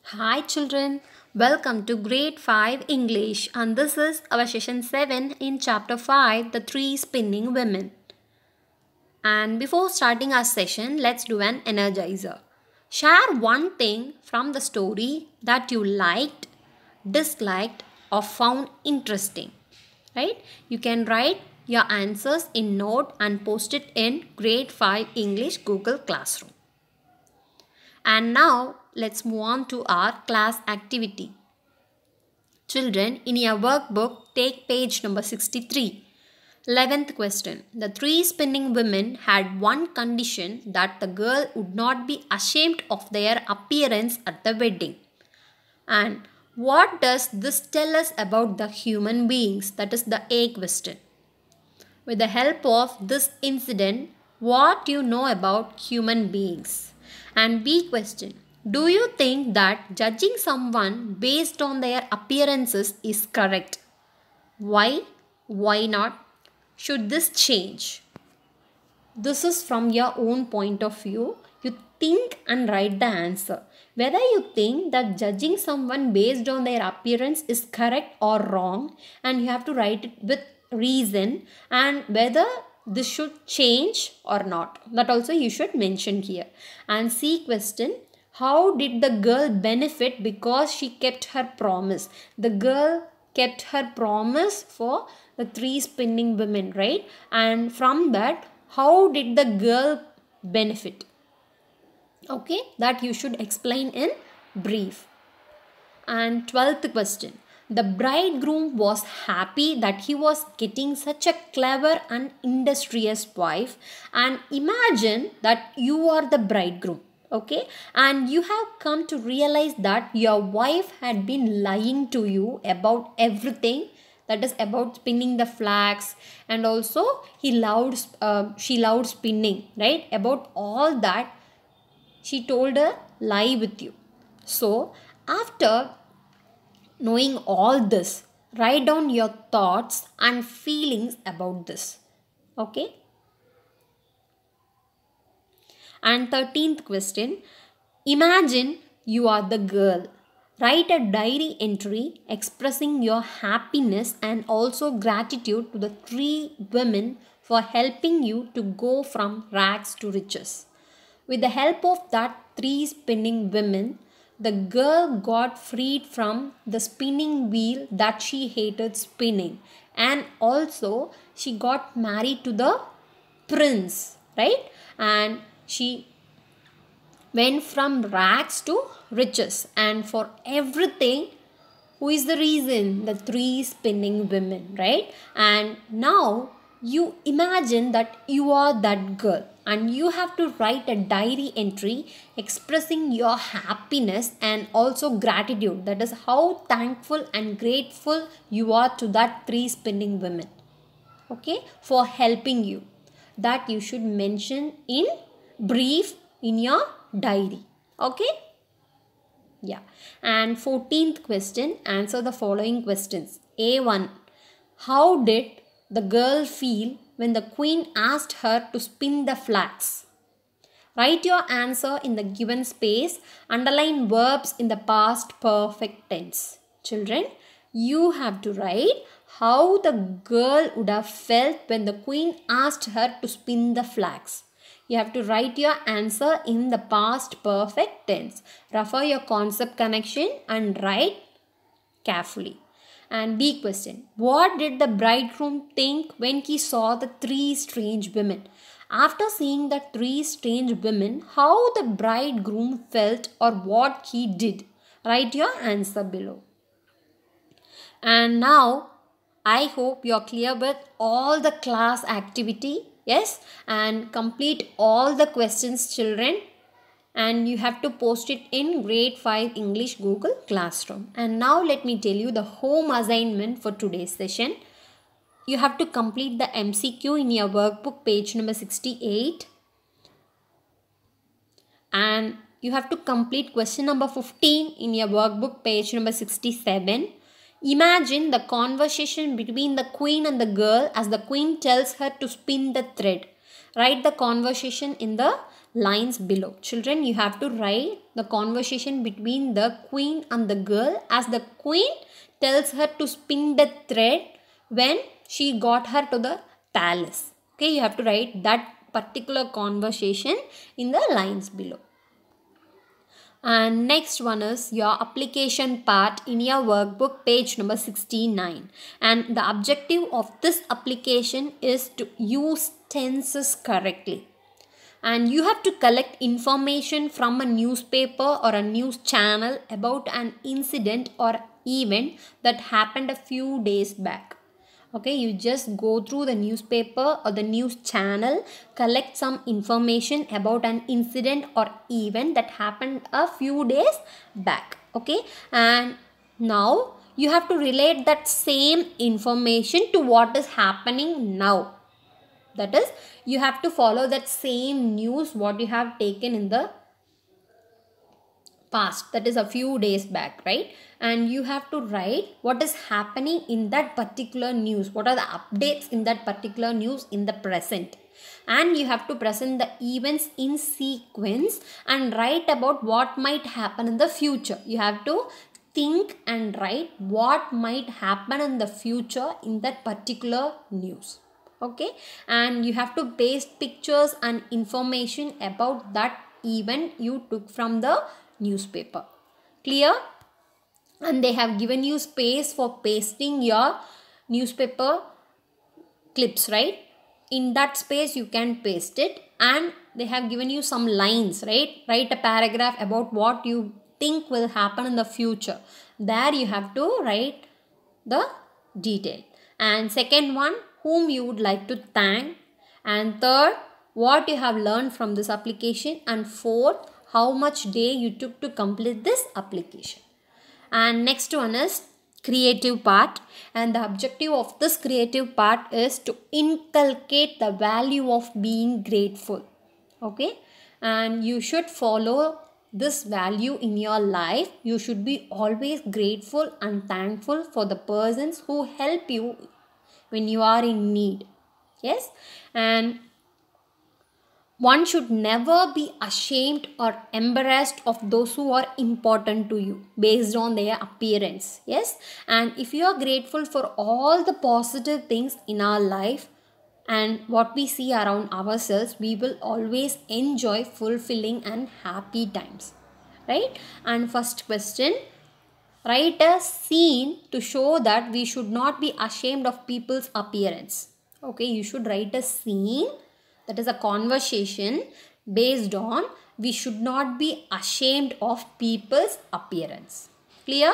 Hi children, welcome to grade 5 English and this is our session 7 in chapter 5 The Three Spinning Women. And before starting our session, let's do an energizer. Share one thing from the story that you liked, disliked or found interesting. Right? You can write your answers in note and post it in grade 5 English Google Classroom. And now let's move on to our class activity. Children, in your workbook, take page number 63. 11th question. The three spinning women had one condition, that the girl would not be ashamed of their appearance at the wedding. And what does this tell us about the human beings? That is the A question. With the help of this incident, what do you know about human beings? And B question. Do you think that judging someone based on their appearances is correct? Why? Why not? Should this change? This is from your own point of view. You think and write the answer. Whether you think that judging someone based on their appearance is correct or wrong, and you have to write it with reason, and whether this should change or not. That also you should mention here. And C question. How did the girl benefit because she kept her promise? The girl kept her promise for the three spinning women, right? And from that, how did the girl benefit? Okay, that you should explain in brief. And 12th question. The bridegroom was happy that he was getting such a clever and industrious wife. And imagine that you are the bridegroom. Okay, and you have come to realize that your wife had been lying to you about everything, that is about spinning the flax, and also she loved spinning, right? About all that she told a lie with you. So after knowing all this, write down your thoughts and feelings about this. Okay. And 13th question. Imagine you are the girl. Write a diary entry expressing your happiness and also gratitude to the three women for helping you to go from rags to riches. With the help of that three spinning women, the girl got freed from the spinning wheel that she hated spinning, and also she got married to the prince, right? And she went from rags to riches, and for everything, who is the reason? The three spinning women, right? And now you imagine that you are that girl and you have to write a diary entry expressing your happiness and also gratitude. That is how thankful and grateful you are to that three spinning women, okay, for helping you. That you should mention in brief in your diary. Okay. Yeah. And 14th question, answer the following questions. A1. How did the girl feel when the queen asked her to spin the flax? Write your answer in the given space. Underline verbs in the past perfect tense. Children, you have to write how the girl would have felt when the queen asked her to spin the flax. You have to write your answer in the past perfect tense. Refer your concept connection and write carefully. And B question. What did the bridegroom think when he saw the three strange women? After seeing the three strange women, how the bridegroom felt or what he did? Write your answer below. And now, I hope you are clear with all the class activity. Yes, and complete all the questions, children. And you have to post it in grade 5 English Google Classroom. And now let me tell you the home assignment for today's session. You have to complete the MCQ in your workbook page number 68. And you have to complete question number 15 in your workbook page number 67. Imagine the conversation between the queen and the girl as the queen tells her to spin the thread. Write the conversation in the lines below. Children, you have to write the conversation between the queen and the girl as the queen tells her to spin the thread when she got her to the palace. Okay, you have to write that particular conversation in the lines below. And next one is your application part in your workbook, page number 69. And the objective of this application is to use tenses correctly. And you have to collect information from a newspaper or a news channel about an incident or event that happened a few days back. Okay, you just go through the newspaper or the news channel, collect some information about an incident or event that happened a few days back. Okay, and now you have to relate that same information to what is happening now. That is, you have to follow that same news what you have taken in the past, that is a few days back, right? And you have to write what is happening in that particular news, what are the updates in that particular news in the present, and you have to present the events in sequence and write about what might happen in the future. You have to think and write what might happen in the future in that particular news. Okay, and you have to paste pictures and information about that event you took from the newspaper. Clear? And they have given you space for pasting your newspaper clips, right? In that space you can paste it, and they have given you some lines, right? Write a paragraph about what you think will happen in the future. There you have to write the detail. And second one, whom you would like to thank. And third, what you have learned from this application. And fourth, how much day you took to complete this application. And next one is creative part, and the objective of this creative part is to inculcate the value of being grateful. Okay, and you should follow this value in your life. You should be always grateful and thankful for the persons who help you when you are in need. Yes, and one should never be ashamed or embarrassed of those who are important to you based on their appearance. Yes, and if you are grateful for all the positive things in our life and what we see around ourselves, we will always enjoy fulfilling and happy times, right? And first question, write a scene to show that we should not be ashamed of people's appearance. Okay, you should write a scene, that is a conversation based on we should not be ashamed of people's appearance. Clear?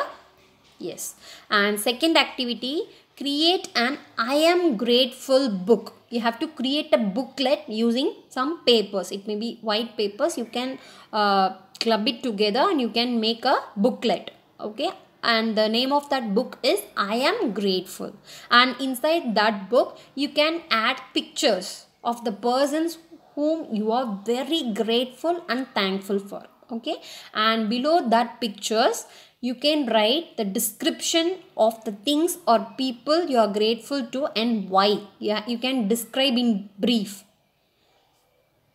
Yes. And second activity, create an I am grateful book. You have to create a booklet using some papers. It may be white papers. You can club it together and you can make a booklet. Okay. And the name of that book is I am grateful. And inside that book, you can add pictures of the persons whom you are very grateful and thankful for. Okay, and below that pictures you can write the description of the things or people you are grateful to and why. Yeah, you can describe in brief.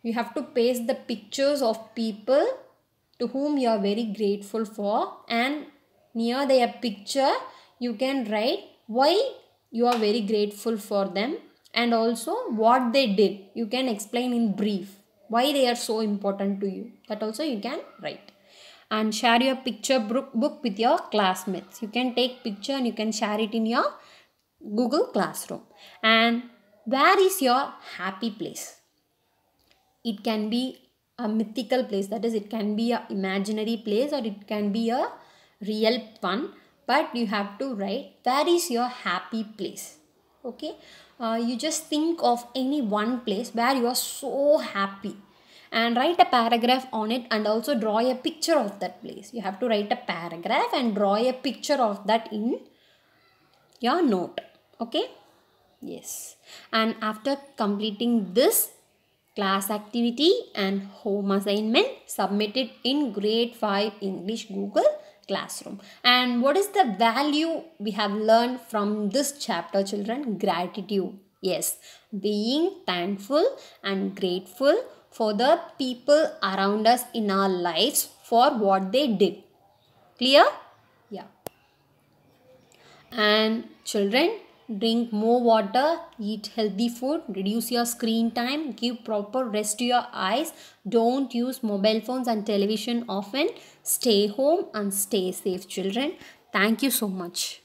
You have to paste the pictures of people to whom you are very grateful for, and near their picture you can write why you are very grateful for them and also what they did. You can explain in brief why they are so important to you. That also you can write. And share your picture book with your classmates. You can take picture and you can share it in your Google Classroom. And where is your happy place? It can be a mythical place, that is it can be an imaginary place or it can be a real one, but you have to write where is your happy place. Okay, you just think of any one place where you are so happy and write a paragraph on it and also draw a picture of that place. You have to write a paragraph and draw a picture of that in your note. Okay, yes. And after completing this class activity and home assignment, submit it in grade 5 English Google Classroom. And what is the value we have learned from this chapter, children? Gratitude. Yes, being thankful and grateful for the people around us in our lives for what they did. Clear? Yeah. And children, drink more water, eat healthy food, reduce your screen time, give proper rest to your eyes, don't use mobile phones and television often, stay home and stay safe, children. Thank you so much.